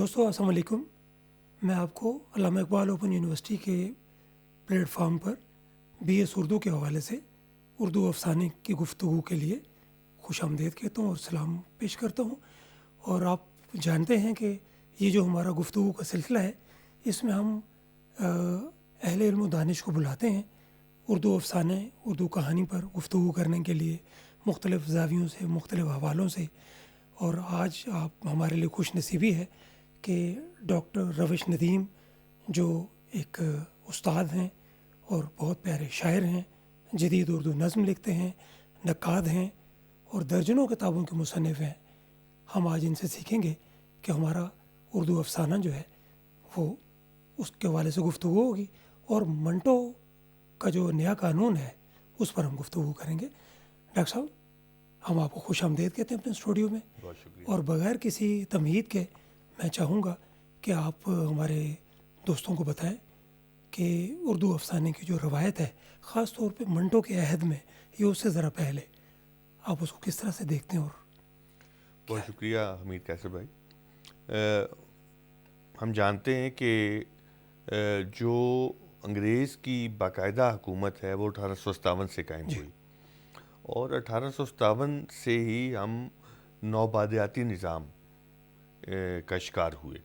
دوستو السلام علیکم. میں آپ کو علامہ اقبال اوپن یونیورسٹی کے پلیٹ فارم پر بی ایس اردو کے حوالے سے اردو افسانے کی گفتگو کے لیے خوش آمدید کہتا ہوں اور سلام پیش کرتا ہوں. اور آپ جانتے ہیں کہ یہ جو ہمارا گفتگو کا سلسلہ ہے اس میں ہم اہل علم و دانش کو بلاتے ہیں اردو افسانے اردو کہانی پر گفتگو کرنے کے لیے مختلف زاویوں سے مختلف حوالوں سے. اور آج آپ ہمارے لیے خوش نصیبی ہے کہ ڈاکٹر روش ندیم جو ایک استاد ہیں اور بہت پیارے شاعر ہیں، جدید اردو نظم لکھتے ہیں، نقاد ہیں اور درجنوں کتابوں کے مصنف ہیں. ہم آج ان سے سیکھیں گے کہ ہمارا اردو افسانہ جو ہے وہ اس کے حوالے سے گفتگو ہوگی اور منٹو کا جو نیا قانون ہے اس پر ہم گفتگو کریں گے. ڈاکٹر صاحب ہم آپ کو خوش آمدید کہتے ہیں اپنے اسٹوڈیو میں. بہت شکریہ. اور بغیر کسی تمہید کے میں چاہوں گا کہ آپ ہمارے دوستوں کو بتائیں کہ اردو افسانے کی جو روایت ہے خاص طور پہ منٹو کے عہد میں یا اس سے ذرا پہلے آپ اس کو کس طرح سے دیکھتے ہیں. اور بہت شکریہ حمید کیسر بھائی. ہم جانتے ہیں کہ جو انگریز کی باقاعدہ حکومت ہے وہ 1857 سے قائم ہوئی اور 1857 سے ہی ہم نوبادیاتی نظام کا شکار ہوئے.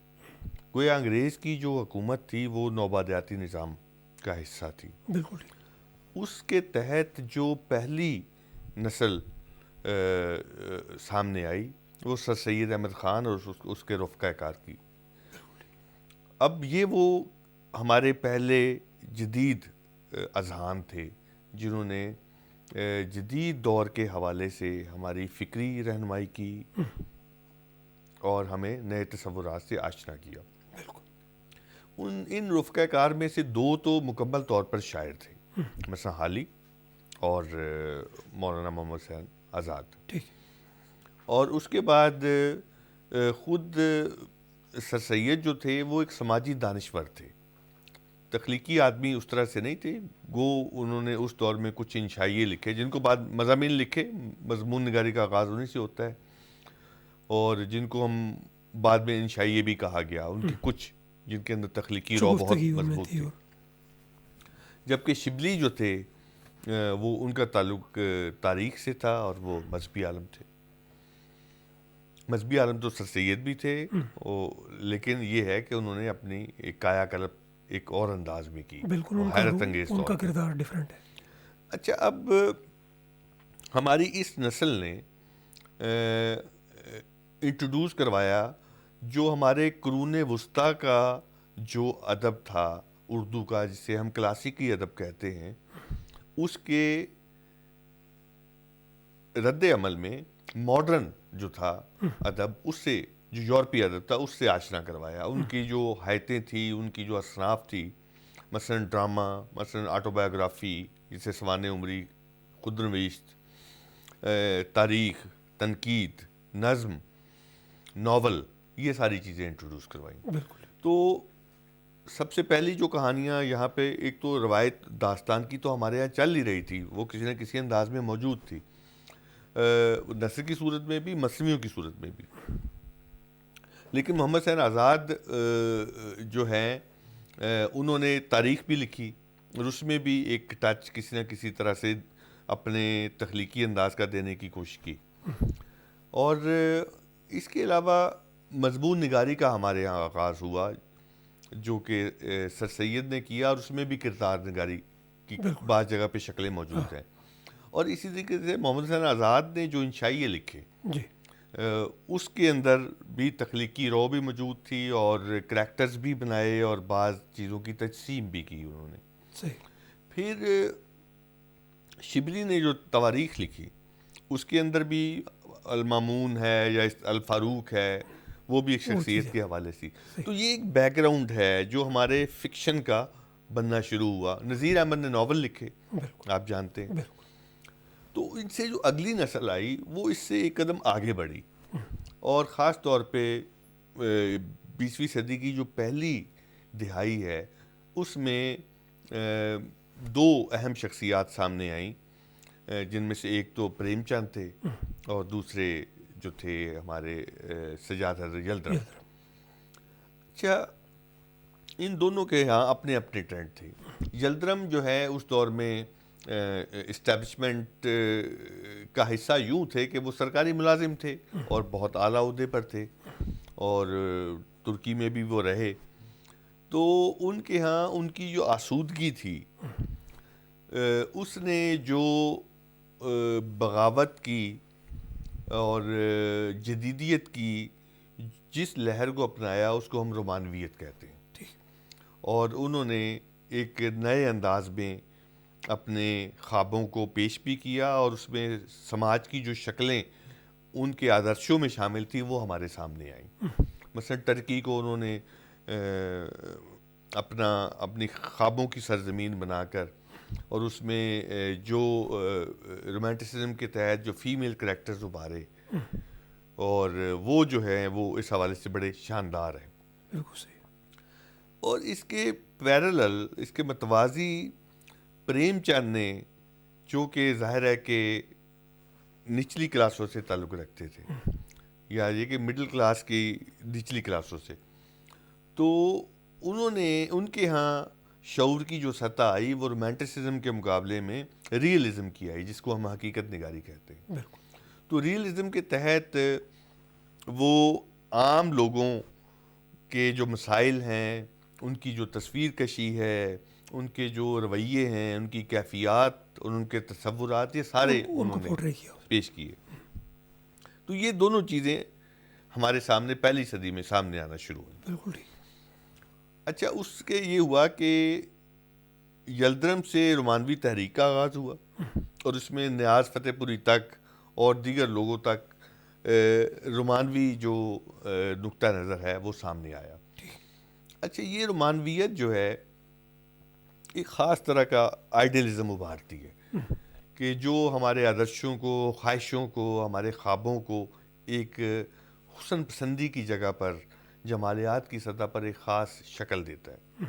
گویا انگریز کی جو حکومت تھی وہ نوبادیاتی نظام کا حصہ تھی. بالکل اس کے تحت جو پہلی نسل سامنے آئی وہ سر سید احمد خان اور اس کے رفقا کار کی. اب یہ وہ ہمارے پہلے جدید اذہان تھے جنہوں نے جدید دور کے حوالے سے ہماری فکری رہنمائی کی اور ہمیں نئے تصورات سے آشنا کیا. ان رفقا کار میں سے دو تو مکمل طور پر شاعر تھے، مثلا حالی اور مولانا محمد حسین آزاد. اور اس کے بعد خود سر سید جو تھے وہ ایک سماجی دانشور تھے، تخلیقی آدمی اس طرح سے نہیں تھے. گو انہوں نے اس دور میں کچھ انشائیے لکھے جن کو بعد مضامین لکھے. مضمون نگاری کا آغاز انہیں سے ہوتا ہے اور جن کو ہم بعد میں انشائیے بھی کہا گیا. ان کی کچھ جن کے اندر تخلیقی رو بہت مضبوط تھی. جبکہ شبلی جو تھے وہ ان کا تعلق تاریخ سے تھا اور وہ مذہبی عالم تھے. مذہبی عالم تو سر سید بھی تھے لیکن یہ ہے کہ انہوں نے اپنی ایک کایا کلپ ایک اور انداز میں کی. بالکل حیرت انگیز ان کا کردار ڈیفرنٹ ہے. اچھا، اب ہماری اس نسل نے انٹروڈیوس کروایا جو ہمارے قرون وسطیٰ کا جو ادب تھا اردو کا، جسے ہم کلاسیکی ادب کہتے ہیں، اس کے رد عمل میں ماڈرن جو تھا ادب، اس سے جو یورپی ادب تھا اس سے آشنا کروایا. ان کی جو حیتیں تھیں، ان کی جو اصناف تھی، مثلا ڈرامہ، مثلا آٹو بایوگرافی جسے سوانح عمری، خود نوشت، تاریخ، تنقید، نظم، ناول، یہ ساری چیزیں انٹروڈیوس کروائیں. تو سب سے پہلی جو کہانیاں یہاں پہ، ایک تو روایت داستان کی تو ہمارے یہاں چل ہی رہی تھی، وہ کسی نہ کسی انداز میں موجود تھی، نثر کی صورت میں بھی، مثنویوں کی صورت میں بھی. لیکن محمد حسین آزاد جو ہیں انہوں نے تاریخ بھی لکھی اور اس میں بھی ایک ٹچ کسی نہ کسی طرح سے اپنے تخلیقی انداز کا دینے کی کوشش کی. اور اس کے علاوہ مضمون نگاری کا ہمارے یہاں آغاز ہوا جو کہ سر سید نے کیا، اور اس میں بھی کردار نگاری کی بعض جگہ پہ شکلیں موجود ہیں. اور اسی طریقے سے محمد حسین آزاد نے جو انشائیے لکھے اس کے اندر بھی تخلیقی رو بھی موجود تھی اور کریکٹرز بھی بنائے اور بعض چیزوں کی تجسیم بھی کی انہوں نے. پھر شبلی نے جو تواریخ لکھی اس کے اندر بھی المامون ہے یا الفاروق ہے، وہ بھی ایک شخصیت کے حوالے سے. تو یہ ایک بیک گراؤنڈ ہے جو ہمارے فکشن کا بننا شروع ہوا. نذیر احمد نے ناول لکھے، آپ جانتے ہیں. تو ان سے جو اگلی نسل آئی وہ اس سے ایک قدم آگے بڑھی، اور خاص طور پہ 20ویں صدی کی جو پہلی دہائی ہے اس میں دو اہم شخصیات سامنے آئیں، جن میں سے ایک تو پریم چند تھے اور دوسرے جو تھے ہمارے سجاد حضرت یلدرم. اچھا، ان دونوں کے یہاں اپنے اپنے ٹرینڈ تھے. یلدرم جو ہے اس دور میں اسٹیبلشمنٹ کا حصہ یوں تھے کہ وہ سرکاری ملازم تھے اور بہت اعلیٰ عہدے پر تھے، اور ترکی میں بھی وہ رہے. تو ان کے ہاں ان کی جو آسودگی تھی اس نے جو بغاوت کی اور جدیدیت کی جس لہر کو اپنایا اس کو ہم رومانویت کہتے ہیں. اور انہوں نے ایک نئے انداز میں اپنے خوابوں کو پیش بھی کیا، اور اس میں سماج کی جو شکلیں ان کے آدرشوں میں شامل تھیں وہ ہمارے سامنے آئیں. مثلا ٹرکی کو انہوں نے اپنی خوابوں کی سرزمین بنا کر، اور اس میں جو رومانٹسزم کے تحت جو فیمیل کریکٹرز ابھارے، اور وہ جو ہیں وہ اس حوالے سے بڑے شاندار ہیں. بالکل صحیح. اور اس کے پیرالل، اس کے متوازی، پریم چند نے، جو کہ ظاہر ہے کہ نچلی کلاسوں سے تعلق رکھتے تھے، یا یہ کہ مڈل کلاس کی نچلی کلاسوں سے، تو انہوں نے، ان کے ہاں شعور کی جو سطح آئی وہ رومانٹسزم کے مقابلے میں ریئلزم کی آئی، جس کو ہم حقیقت نگاری کہتے ہیں. بالکل. تو ریئلزم کے تحت وہ عام لوگوں کے جو مسائل ہیں، ان کی جو تصویر کشی ہے، ان کے جو رویے ہیں، ان کی کیفیات اور ان کے تصورات، یہ سارے انہوں نے پیش کیے. تو یہ دونوں چیزیں ہمارے سامنے پہلی صدی میں سامنے آنا شروع ہوئی. بالکل ٹھیک. اچھا، اس کے یہ ہوا کہ یلدرم سے رومانوی تحریک کا آغاز ہوا، اور اس میں نیاز فتح پوری تک اور دیگر لوگوں تک رومانوی جو نقطہ نظر ہے وہ سامنے آیا. اچھا، یہ رومانویت جو ہے ایک خاص طرح کا آئیڈیلزم ابھارتی ہے کہ جو ہمارے آدرشوں کو، خواہشوں کو، ہمارے خوابوں کو ایک حسن پسندی کی جگہ پر، جمالیات کی سطح پر ایک خاص شکل دیتا ہے.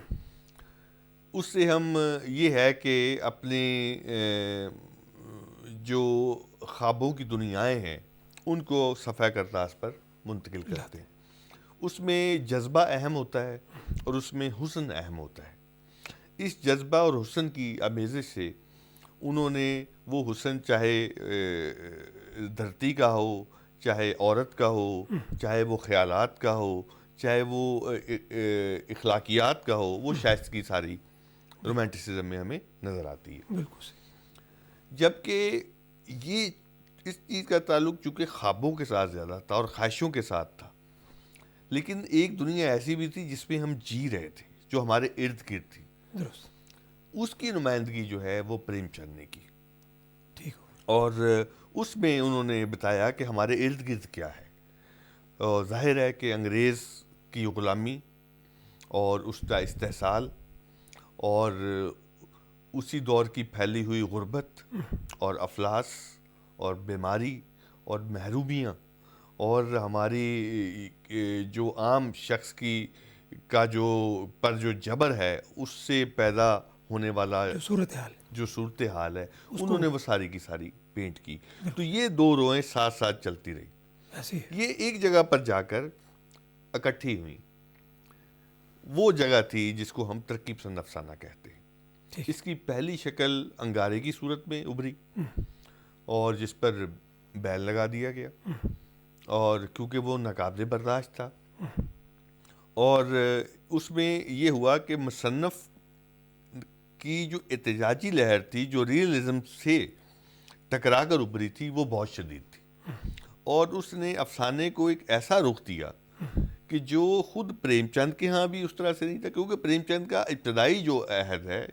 اس سے ہم یہ ہے کہ اپنے جو خوابوں کی دنیائیں ہیں ان کو صفحہ کرتاس پر منتقل کرتے ہیں. اس میں جذبہ اہم ہوتا ہے اور اس میں حسن اہم ہوتا ہے. اس جذبہ اور حسن کی آمیزش سے انہوں نے وہ حسن، چاہے دھرتی کا ہو، چاہے عورت کا ہو، چاہے وہ خیالات کا ہو، چاہے وہ اخلاقیات کا ہو، وہ شائستگی ساری رومانٹسزم میں ہمیں نظر آتی ہے. بالکل. جبکہ یہ اس چیز کا تعلق چونکہ خوابوں کے ساتھ زیادہ تھا اور خواہشوں کے ساتھ تھا، لیکن ایک دنیا ایسی بھی تھی جس میں ہم جی رہے تھے، جو ہمارے ارد گرد تھی. درست. اس کی نمائندگی جو ہے وہ پریم چند نے کی. ٹھیک. اور اس میں انہوں نے بتایا کہ ہمارے ارد گرد کیا ہے. اور ظاہر ہے کہ انگریز کی غلامی اور اس کا استحصال، اور اسی دور کی پھیلی ہوئی غربت اور افلاس اور بیماری اور محرومیاں، اور ہماری جو عام شخص کی کا جو جبر ہے، اس سے پیدا ہونے والا جو صورتحال ہے، انہوں نے وہ ساری کی ساری پینٹ کی. تو یہ دو روئیں ساتھ ساتھ چلتی رہی. یہ ایک جگہ پر جا کر اکٹھی ہوئی. وہ جگہ تھی جس کو ہم ترقی پسند افسانہ کہتے ہیں. اس کی پہلی شکل انگارے کی صورت میں ابھری، اور جس پر بیل لگا دیا گیا، اور کیونکہ وہ ناقابل برداشت تھا. اور اس میں یہ ہوا کہ مصنف کی جو احتجاجی لہر تھی، جو ریئلزم سے ٹکرا کر ابھری تھی، وہ بہت شدید تھی. اور اس نے افسانے کو ایک ایسا رخ دیا کہ جو خود پریم چند کے ہاں بھی اس طرح سے نہیں تھا، کیونکہ پریم چند کا ابتدائی جو عہد ہے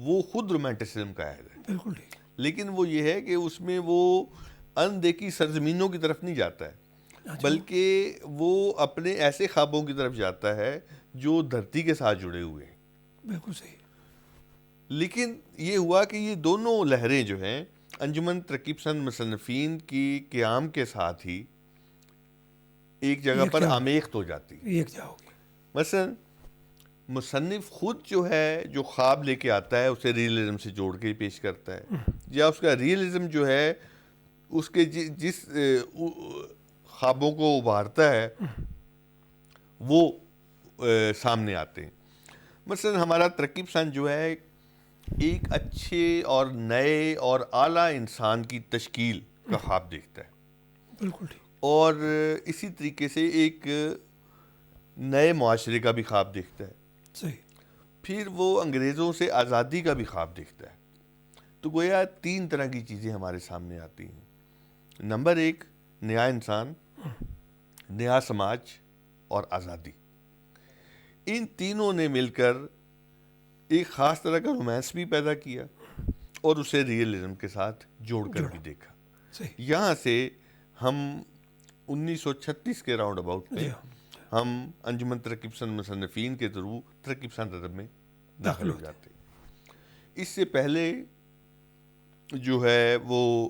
وہ خود رومانٹسزم کا عہد ہے. بالکل. لیکن وہ یہ ہے کہ اس میں وہ اندیکھی سرزمینوں کی طرف نہیں جاتا ہے، بلکہ وہ اپنے ایسے خوابوں کی طرف جاتا ہے جو دھرتی کے ساتھ جڑے ہوئے ہیں. بالکل صحیح. لیکن یہ ہوا کہ یہ دونوں لہریں جو ہیں انجمن ترقی پسند مصنفین کی قیام کے ساتھ ہی ایک جگہ پر آمیخت ہو جاتی. مثلا مصنف خود جو ہے، جو خواب لے کے آتا ہے، اسے ریئلزم سے جوڑ کے پیش کرتا ہے، یا اس کا ریئلزم جو ہے اس کے جس خوابوں کو ابھارتا ہے وہ سامنے آتے ہیں. مثلا ہمارا ترقی پسند جو ہے ایک اچھے اور نئے اور اعلیٰ انسان کی تشکیل کا خواب دیکھتا ہے, بالکل ٹھیک. اور اسی طریقے سے ایک نئے معاشرے کا بھی خواب دیکھتا ہے. صحیح. پھر وہ انگریزوں سے آزادی کا بھی خواب دیکھتا ہے. تو گویا 3 طرح کی چیزیں ہمارے سامنے آتی ہیں. نمبر 1 نیا انسان, نیا سماج اور آزادی. ان تینوں نے مل کر ایک خاص طرح کا رومانس بھی پیدا کیا اور اسے ریئلزم کے ساتھ جوڑ کر بھی دیکھا. صحیح. یہاں سے ہم 1936 کے راؤنڈ اباؤٹ میں ہم انجمن ترقی پسند مصنفین کے تھرو ترقی پسند ادب میں داخل ہو جاتے ہیں. اس سے پہلے جو ہے وہ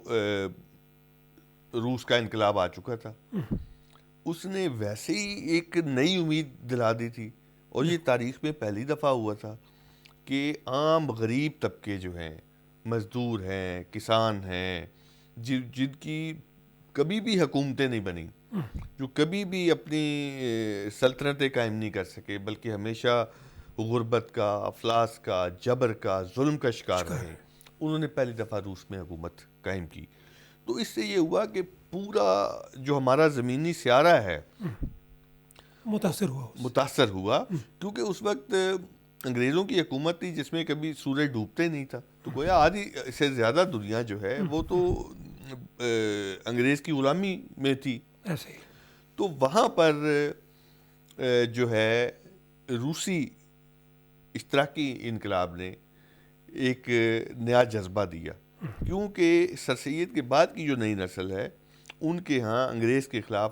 روس کا انقلاب آ چکا تھا, اس نے ویسے ہی ایک نئی امید دلا دی تھی, اور یہ تاریخ میں پہلی دفعہ ہوا تھا کہ عام غریب طبقے جو ہیں, مزدور ہیں, کسان ہیں, جن کی کبھی بھی حکومتیں نہیں بنی, جو کبھی بھی اپنی سلطنتیں قائم نہیں کر سکے, بلکہ ہمیشہ غربت کا, افلاس کا, جبر کا, ظلم کا شکار رہے, انہوں نے پہلی دفعہ روس میں حکومت قائم کی. تو اس سے یہ ہوا کہ پورا جو ہمارا زمینی سیارہ ہے متاثر ہوا, کیونکہ اس وقت انگریزوں کی حکومت تھی جس میں کبھی سورج ڈوبتے نہیں تھا. تو گویا آدھی سے زیادہ دنیا جو ہے وہ تو انگریز کی غلامی میں تھی. تو وہاں پر جو ہے روسی اشتراکی انقلاب نے ایک نیا جذبہ دیا, کیونکہ سر سید کے بعد کی جو نئی نسل ہے ان کے ہاں انگریز کے خلاف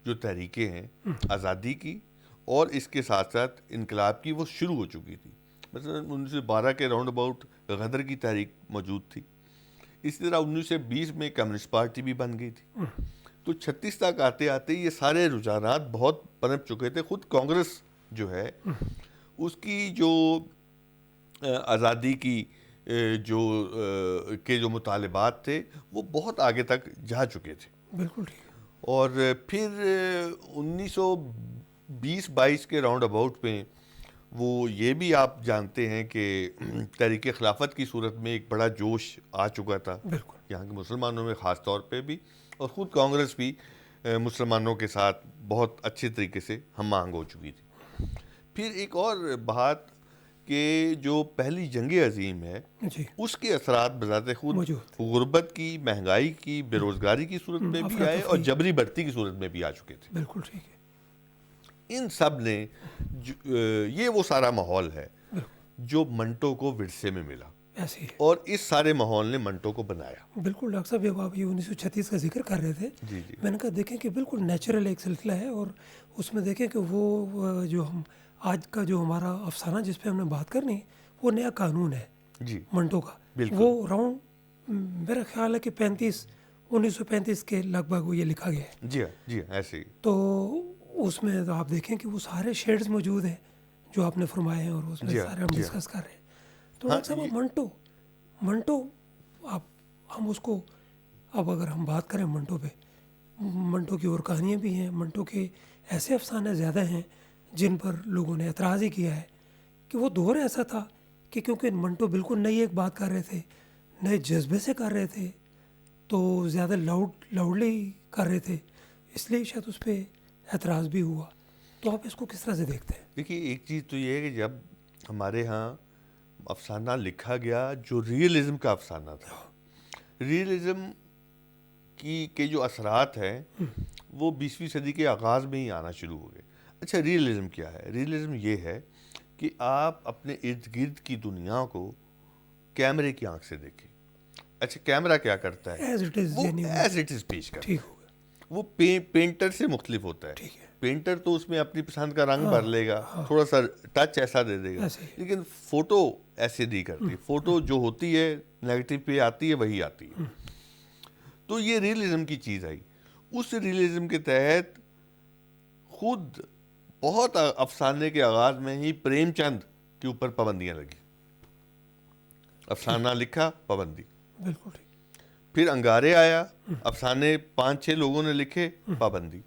جو تحریکیں ہیں آزادی کی اور اس کے ساتھ ساتھ انقلاب کی وہ شروع ہو چکی تھی. مثلا 1912 کے راؤنڈ اباؤٹ غدر کی تحریک موجود تھی. اسی طرح 1920 میں کمیونسٹ پارٹی بھی بن گئی تھی. تو 36 تک آتے آتے یہ سارے رجحانات بہت پنپ چکے تھے. خود کانگریس جو ہے اس کی جو آزادی کی جو مطالبات تھے وہ بہت آگے تک جا چکے تھے. بالکل ٹھیک. اور پھر 1920-22 کے راؤنڈ اباؤٹ میں وہ یہ بھی آپ جانتے ہیں کہ تحریک خلافت کی صورت میں ایک بڑا جوش آ چکا تھا یہاں کے مسلمانوں میں خاص طور پہ بھی, اور خود کانگریس بھی مسلمانوں کے ساتھ بہت اچھے طریقے سے ہم آہنگ ہو چکی تھی. پھر ایک اور بات کہ جو پہلی جنگ عظیم ہے اس کے اثرات بذات خود غربت کی, مہنگائی کی, بے روزگاری کی صورت میں بھی آئے اور جبری بھرتی کی صورت میں بھی آ چکے تھے. بالکل ٹھیک ہے. ان سب نے یہ وہ سارا ماحول ہے جو منٹو کو ورثے میں ملا, اور اس سارے ماحول نے منٹو کو بنایا. بالکل ڈاکٹر صاحب, جب آپ یہ 1936 کا ذکر کر رہے تھے میں نے کہا دیکھیں کہ بالکل نیچرل ایک سلسلہ ہے, اور اس میں دیکھیں کہ وہ جو ہم آج کا جو ہمارا افسانہ جس پہ ہم نے بات کرنی وہ نیا قانون ہے منٹو کا. وہ راؤنڈ میرا خیال ہے کہ 1935 کے لگ بھگ وہ یہ لکھا گیا ہے. جی ایسے ہی. تو اس میں آپ دیکھیں کہ وہ سارے شیڈز موجود ہیں جو آپ نے فرمائے ہیں, اور اس میں سارے ہم ڈسکس کر رہے ہیں. تو ڈاکٹر صاحب منٹو ہم اس کو اب اگر ہم بات کریں منٹو پہ, منٹو کی اور کہانیاں بھی ہیں, منٹو کے ایسے افسانے زیادہ ہیں جن پر لوگوں نے اعتراض ہی کیا ہے کہ وہ دور ایسا تھا کہ کیونکہ منٹو بالکل نئی ایک بات کر رہے تھے, نئے جذبے سے کر رہے تھے, تو زیادہ لاؤڈلی کر رہے تھے, اس لیے شاید اس پہ اعتراض بھی ہوا. تو آپ اس کو کس طرح سے دیکھتے ہیں؟ دیکھیے ایک چیز تو یہ ہے کہ جب ہمارے ہاں افسانہ لکھا گیا جو ریئلزم کا افسانہ تھا, ریئلزم کے جو اثرات ہیں وہ 20ویں صدی کے آغاز میں ہی آنا شروع ہو گئے. اچھا ریئلزم کیا ہے؟ ریئلزم یہ ہے کہ آپ اپنے ارد گرد کی دنیا کو کیمرے کی آنکھ سے دیکھیں. اچھا کیمرہ کیا کرتا ہے؟ وہ ایز اٹ از پیش کرتا ہے. وہ پینٹر سے مختلف ہوتا ہے. پینٹر تو اس میں اپنی پسند کا رنگ بھر لے گا, تھوڑا سا ٹچ ایسا دے دے گا, لیکن فوٹو ایسے نہیں کرتی. فوٹو جو ہوتی ہے نیگیٹو پہ آتی ہے وہی آتی ہے. تو یہ ریئلزم کی چیز آئی. اس ریئلزم کے تحت خود بہت افسانے کے آغاز میں ہی پریم چند کے اوپر پابندیاں لگی. افسانہ لکھا پابندی, بالکل ٹھیک. پھر انگارے آیا, افسانے 5-6 لوگوں نے لکھے پابندی.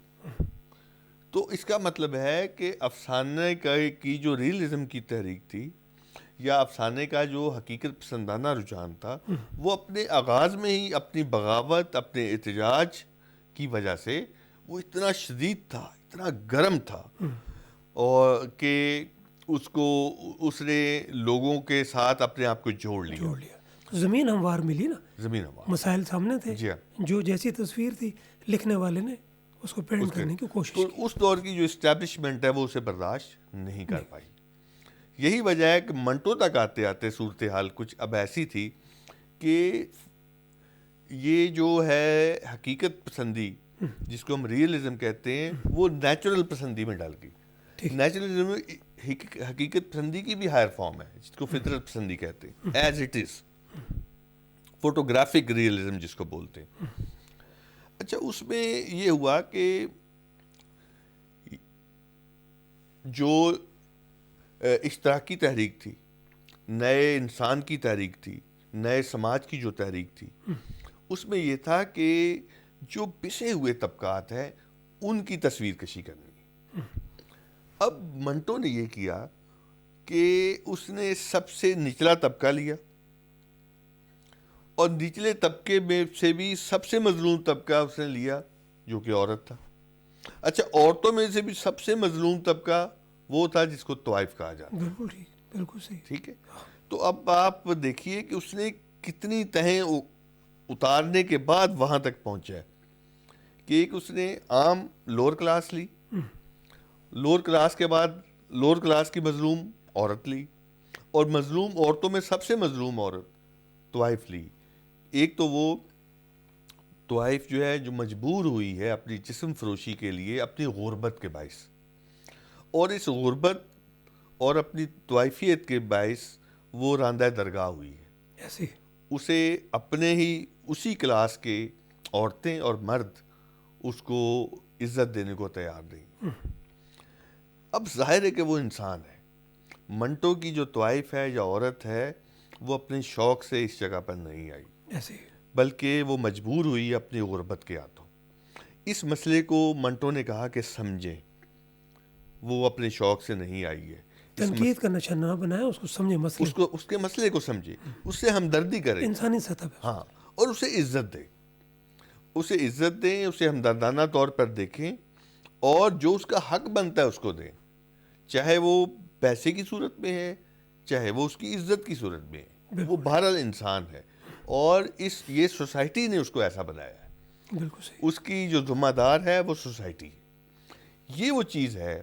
تو اس کا مطلب ہے کہ افسانے کی جو ریئلزم کی تحریک تھی یا افسانے کا جو حقیقت پسندانہ رجحان تھا وہ اپنے آغاز میں ہی اپنی بغاوت اپنے احتجاج کی وجہ سے وہ اتنا شدید تھا, اتنا گرم تھا, اور کہ اس نے لوگوں کے ساتھ اپنے آپ کو جوڑ لیا. زمین ہموار ملی نا, زمین ہموار مسائل سامنے تھے, جی ہاں. جو جیسی تصویر تھی لکھنے والے نے اس کو پرنٹ کرنے کی کوشش تو کی. اس دور کی جو اسٹیبلشمنٹ ہے وہ اسے برداشت نہیں کر پائی. یہی وجہ ہے کہ منٹو تک آتے آتے صورتحال کچھ اب ایسی تھی کہ یہ جو ہے حقیقت پسندی جس کو ہم ریئلزم کہتے ہیں وہ نیچرل پسندی میں ڈال گئی. نیچرلزم حقیقت پسندی کی بھی ہائر فارم ہے جس کو فطرت پسندی کہتے ہیں, as it is, photographic realism جس کو بولتے ہیں. اچھا, اس میں یہ ہوا کہ جو اشتراکی تحریک تھی, نئے انسان کی تحریک تھی, نئے سماج کی جو تحریک تھی, اس میں یہ تھا کہ جو پسے ہوئے طبقات ہیں ان کی تصویر کشی کرنی. اب منٹو نے یہ کیا کہ اس نے سب سے نچلا طبقہ لیا اور نچلے طبقے میں سے بھی سب سے مظلوم طبقہ اس نے لیا جو کہ عورت تھا. اچھا, عورتوں میں سے بھی سب سے مظلوم طبقہ وہ تھا جس کو طوائف کہا جاتا. بالکل ٹھیک, بالکل صحیح. ٹھیک ہے, تو اب آپ دیکھیے کہ اس نے کتنی تہیں اتارنے کے بعد وہاں تک پہنچا ہے کہ ایک اس نے عام لوور کلاس لی, لوور کلاس کے بعد لوور کلاس کی مظلوم عورت لی, اور مظلوم عورتوں میں سب سے مظلوم عورت طوائف لی. ایک تو وہ طوائف جو ہے جو مجبور ہوئی ہے اپنی جسم فروشی کے لیے اپنی غربت کے باعث, اور اس غربت اور اپنی طوائفیت کے باعث وہ راندہ درگاہ ہوئی ہے. ایسے اسے اپنے ہی اسی کلاس کے عورتیں اور مرد اس کو عزت دینے کو تیار نہیں. اب ظاہر ہے کہ وہ انسان ہے. منٹو کی جو طوائف ہے یا عورت ہے وہ اپنے شوق سے اس جگہ پر نہیں آئی, ایسے بلکہ وہ مجبور ہوئی اپنی غربت کے ہاتھوں. اس مسئلے کو منٹو نے کہا کہ سمجھیں, وہ اپنے شوق سے نہیں آئی ہے. تنقید کا نشانہ بنایا, اس کو سمجھے, مسئلے اس کے مسئلے کو سمجھے, اس سے ہمدردی کرے, انسانی سطح پہ. ہاں, اور اسے عزت دیں, اسے ہمدردانہ طور پر دیکھیں, اور جو اس کا حق بنتا ہے اس کو دیں, چاہے وہ پیسے کی صورت میں ہے چاہے وہ اس کی عزت کی صورت میں ہے. وہ بہرحال انسان ہے, اور یہ سوسائٹی نے اس کو ایسا بنایا ہے. بالکل صحیح. اس کی جو ذمہ دار ہے وہ سوسائٹی. یہ وہ چیز ہے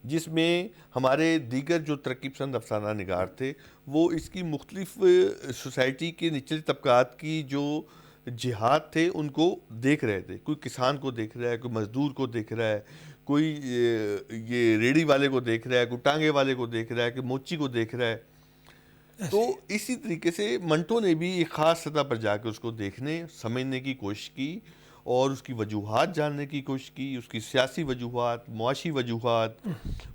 جس میں ہمارے دیگر جو ترقی پسند افسانہ نگار تھے وہ اس کی مختلف سوسائٹی کے نچلے طبقات کی جو جہاد تھے ان کو دیکھ رہے تھے. کوئی کسان کو دیکھ رہا ہے, کوئی مزدور کو دیکھ رہا ہے, کوئی یہ ریڑھی والے کو دیکھ رہا ہے, کوئی ٹانگے والے کو دیکھ رہا ہے, کوئی موچی کو دیکھ رہا ہے. تو اسی طریقے سے منٹو نے بھی ایک خاص سطح پر جا کے اس کو دیکھنے سمجھنے کی کوشش کی, اور اس کی وجوہات جاننے کی کوشش کی, اس کی سیاسی وجوہات, معاشی وجوہات,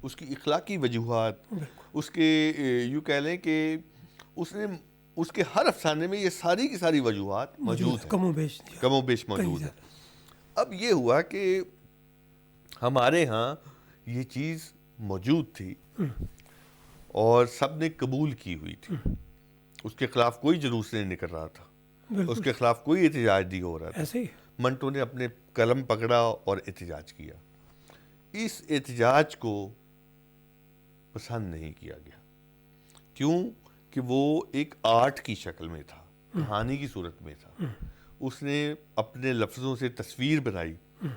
اس کی اخلاقی وجوہات, اس کے یوں کہہ لیں کہ اس کے ہر افسانے میں یہ ساری کی ساری وجوہات موجود ہیں, کم و بیش موجود ہیں. اب یہ ہوا کہ ہمارے ہاں یہ چیز موجود تھی اور سب نے قبول کی ہوئی تھی, اس کے خلاف کوئی جلوس نہیں نکل رہا تھا, اس کے خلاف کوئی احتجاج نہیں ہو رہا تھا. منٹو نے اپنے قلم پکڑا اور احتجاج کیا. اس احتجاج کو پسند نہیں کیا گیا, کیوں کہ وہ ایک آرٹ کی شکل میں تھا, کہانی کی صورت میں تھا. اس نے اپنے لفظوں سے تصویر بنائی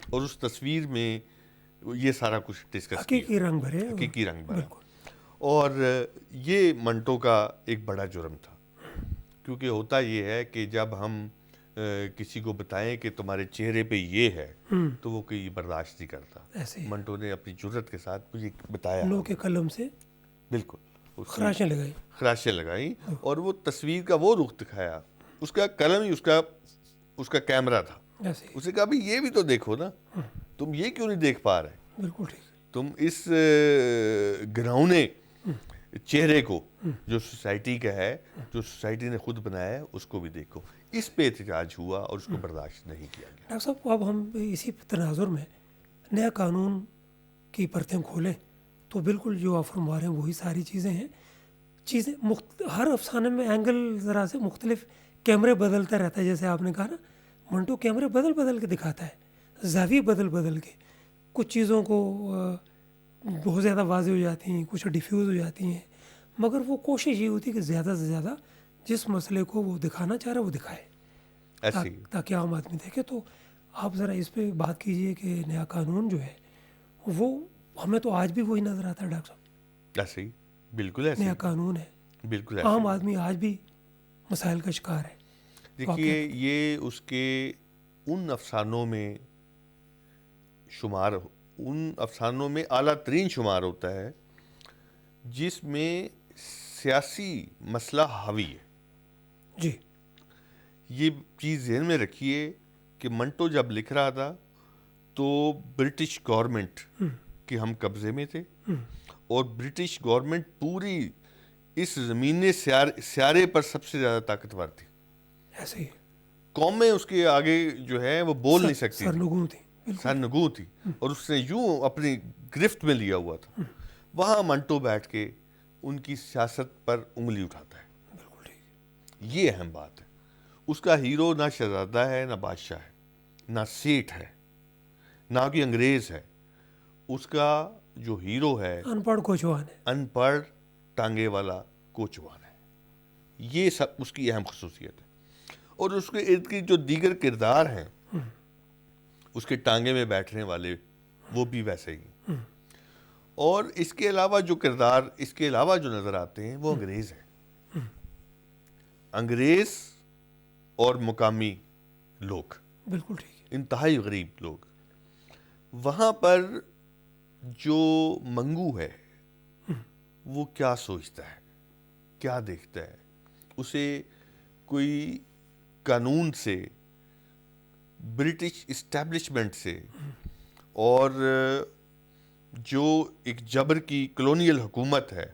اور اس تصویر میں یہ سارا کچھ ڈسکس کیا, حقیقی رنگ بھرا. اور یہ منٹو کا ایک بڑا جرم تھا, کیونکہ ہوتا یہ ہے کہ جب ہم کسی کو بتائیں کہ تمہارے چہرے پہ یہ ہے تو وہ کوئی برداشت نہیں کرتا. منٹو نے اپنی جرت کے ساتھ مجھے بتایا, لو کے قلم سے بالکل خراشیں لگائی اور وہ تصویر کا وہ رخ دکھایا. اس کا قلم ہی اس کا کیمرہ تھا. اسے کہا بھی یہ بھی تو دیکھو نا, تم یہ کیوں نہیں دیکھ پا رہے, بالکل ٹھیک, تم اس گھنونے چہرے کو جو سوسائٹی کا ہے, جو سوسائٹی نے خود بنایا ہے, اس کو بھی دیکھو. اس پہ احتجاج ہوا اور اس کو برداشت نہیں کیا گیا. ڈاکٹر صاحب اب ہم اسی تناظر میں نیا قانون کی پرتیں کھولیں تو بالکل جو آپ فرما رہے ہیں وہی ساری چیزیں ہیں. چیزیں ہر افسانے میں اینگل ذرا سے مختلف، کیمرے بدلتا رہتا ہے. جیسے آپ نے کہا نا منٹو کیمرے بدل بدل کے دکھاتا ہے، زاویے بدل بدل کے. کچھ چیزوں کو بہت زیادہ واضح ہو جاتی ہیں، کچھ ڈیفیوز ہو جاتی ہیں، مگر وہ کوشش یہ ہوتی ہے کہ زیادہ سے زیادہ جس مسئلے کو وہ دکھانا چاہ رہا ہے وہ دکھائے ایسے ہی تاکہ عام آدمی دیکھے. تو آپ ذرا اس پہ بات کیجئے کہ نیا قانون جو ہے وہ ہمیں تو آج بھی وہی نظر آتا ہے ڈاکٹر صاحب. ایسے ہی بالکل ایسے نیا ہی قانون ہے، بالکل ایسے عام ہی. آدمی آج بھی مسائل کا شکار ہے. دیکھیے یہ اس کے ان افسانوں میں شمار، ان افسانوں میں اعلیٰ ترین شمار ہوتا ہے جس میں سیاسی مسئلہ حاوی ہے. جی یہ چیز ذہن میں رکھیے کہ منٹو جب لکھ رہا تھا تو برٹش گورنمنٹ کے ہم قبضے میں تھے، اور برٹش گورنمنٹ پوری اس زمین سیارے پر سب سے زیادہ طاقتور تھی. ایسے ہی قومیں اس کے آگے جو ہے وہ بول نہیں سکتی تھی، سرنگوں تھی. سرنگوں تھی، اور اس نے یوں اپنی گرفت میں لیا ہوا تھا. وہاں منٹو بیٹھ کے ان کی سیاست پر انگلی اٹھاتا ہے. بالکل ٹھیک. یہ اہم بات ہے. اس کا ہیرو نہ شہزادہ ہے، نہ بادشاہ ہے، نہ سیٹھ ہے، نہ کوئی انگریز ہے. اس کا جو ہیرو ہے ان پڑھ کوچوان ہے. ان پڑھ ٹانگے والا کوچوان ہے. یہ سب اس کی اہم خصوصیت ہے. اور اس کے ارد گرد جو دیگر کردار ہیں اس کے ٹانگے میں بیٹھنے والے وہ بھی ویسے ہی. اور اس کے علاوہ جو کردار اس کے علاوہ جو نظر آتے ہیں وہ انگریز ہیں. انگریز اور مقامی لوگ، بالکل ٹھیک ہے. انتہائی غریب لوگ. وہاں پر جو منگو ہے وہ کیا سوچتا ہے، کیا دیکھتا ہے؟ اسے کوئی قانون سے، برٹش اسٹیبلشمنٹ سے، اور جو ایک جبر کی کلونیل حکومت ہے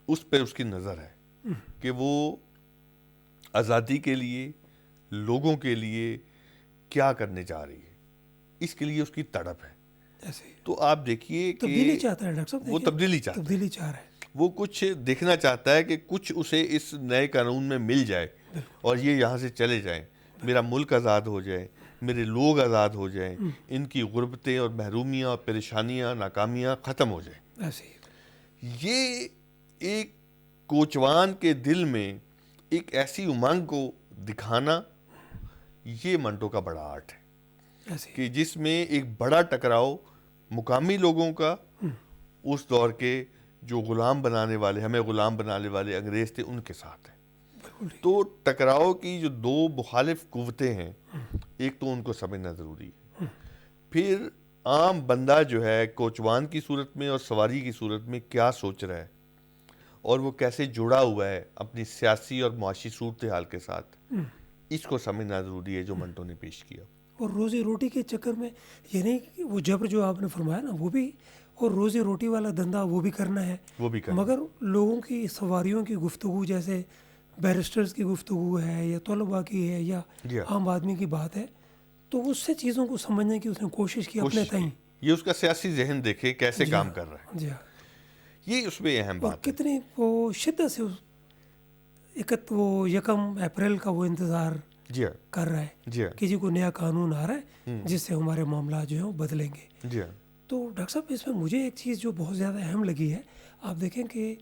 اس پہ اس کی نظر ہے کہ وہ آزادی کے لیے، لوگوں کے لیے کیا کرنے جا رہی ہے. اس کے لیے اس کی تڑپ ہے. ایسے ہی تو آپ دیکھیے کہ تبدیلی چاہتا ہے ڈاکٹر صاحب. وہ دیکھیے، تبدیلی چاہتا ہے، تبدیلی چاہ رہا ہے. وہ کچھ دیکھنا چاہتا ہے کہ کچھ اسے اس نئے قانون میں مل جائے اور یہ یہاں سے چلے جائیں، میرا ملک آزاد ہو جائے، میرے لوگ آزاد ہو جائیں، ان کی غربتیں اور محرومیاں اور پریشانیاں، ناکامیاں ختم ہو جائیں. ایسے ہی یہ ایک کوچوان کے دل میں ایک ایسی امنگ کو دکھانا، یہ منٹو کا بڑا آرٹ ہے ایسے ہی کہ جس میں ایک بڑا ٹکراؤ مقامی لوگوں کا اس دور کے جو غلام بنانے والے، ہمیں غلام بنانے والے انگریز تھے، ان کے ساتھ ہے. بالکل ٹھیک. تو ٹکراؤ کی جو دو مخالف قوتیں ہیں، ایک تو ان کو سمجھنا ضروری ہے. پھر عام بندہ جو ہے کوچوان کی صورت میں اور سواری کی صورت میں کیا سوچ رہا ہے، اور وہ کیسے جڑا ہوا ہے اپنی سیاسی اور معاشی صورتحال کے ساتھ، اس کو سمجھنا ضروری ہے جو منٹو نے پیش کیا. اور روزی روٹی کے چکر میں یہ نہیں کہ وہ جبر جو آپ نے فرمایا نا وہ بھی، اور روزی روٹی والا دھندا وہ بھی کرنا ہے، وہ بھی کرنا. مگر لوگوں کی سواریوں کی گفتگو، جیسے بیرسٹرز کی گفتگو ہے یا طلباء کی ہے یا عام آدمی کی بات ہے، تو اس سے چیزوں کو سمجھنے کی اس نے کوشش کی اپنے تئیں. یہ اس کا سیاسی ذہن دیکھے کیسے کام کر رہا ہے. جی ہاں. یہ اس میں اہم اور بات ہے. کتنی وہ شدت سے وہ 1 اپریل کا وہ انتظار جی ہاں، کر رہا ہے جی ہاں، کہ جی کوئی نیا قانون آ رہا ہے جس سے ہمارے معاملات جو ہیں وہ بدلیں گے. جی ہاں. تو ڈاکٹر صاحب اس میں مجھے ایک چیز جو بہت زیادہ اہم لگی ہے، آپ دیکھیں کہ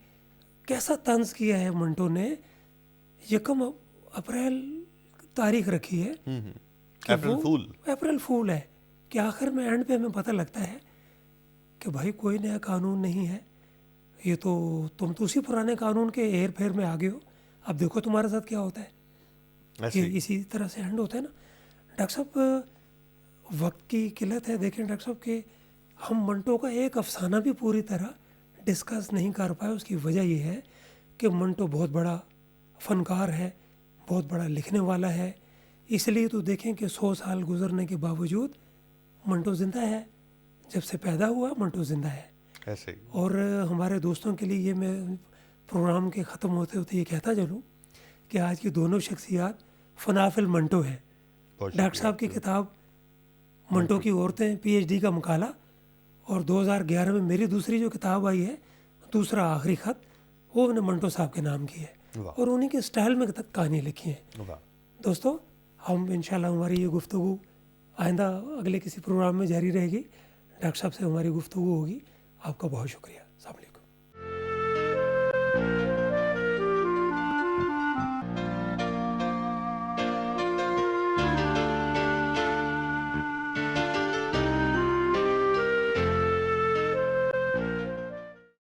کیسا طنز کیا ہے منٹو نے. 1 اپریل تاریخ رکھی ہے کہ اپریل وہ فول. اپریل فول ہے، کہ آخر میں اینڈ پہ ہمیں پتہ لگتا ہے کہ بھائی کوئی نیا قانون نہیں ہے، یہ تو تم تو اسی پرانے قانون کے ہیر پھیر میں آگے ہو، اب دیکھو تمہارے ساتھ کیا ہوتا ہے. یہ اسی طرح سے اینڈ ہوتا ہے نا. ڈاکٹر صاحب وقت کی قلت ہے. دیکھیں ڈاکٹر صاحب کہ ہم منٹو کا ایک افسانہ بھی پوری طرح ڈسکس نہیں کر پائے. اس کی وجہ یہ ہے کہ منٹو بہت بڑا فنکار ہے، بہت بڑا لکھنے والا ہے. اس لیے تو دیکھیں کہ 100 سال گزرنے کے باوجود منٹو زندہ ہے. جب سے پیدا ہوا منٹو زندہ ہے. ایسے ہی. اور ہمارے دوستوں کے لیے یہ میں پروگرام کے ختم ہوتے ہوتے یہ کہتا چلوں کہ آج کی دونوں شخصیات فنافل منٹو ہے. ڈاکٹر صاحب کی کتاب منٹو کی عورتیں PhD کا مقالہ، اور 2011 میں میری دوسری جو کتاب آئی ہے دوسرا آخری خط، وہ میں نے منٹو صاحب کے نام کی ہے واہ اور انہیں کے اسٹائل میں کہانی لکھی ہیں. واہ. دوستو ہم انشاءاللہ ہماری یہ گفتگو آئندہ اگلے کسی پروگرام میں جاری رہے گی. ڈاکٹر صاحب سے ہماری گفتگو ہوگی. آپ کا بہت شکریہ. السلام علیکم.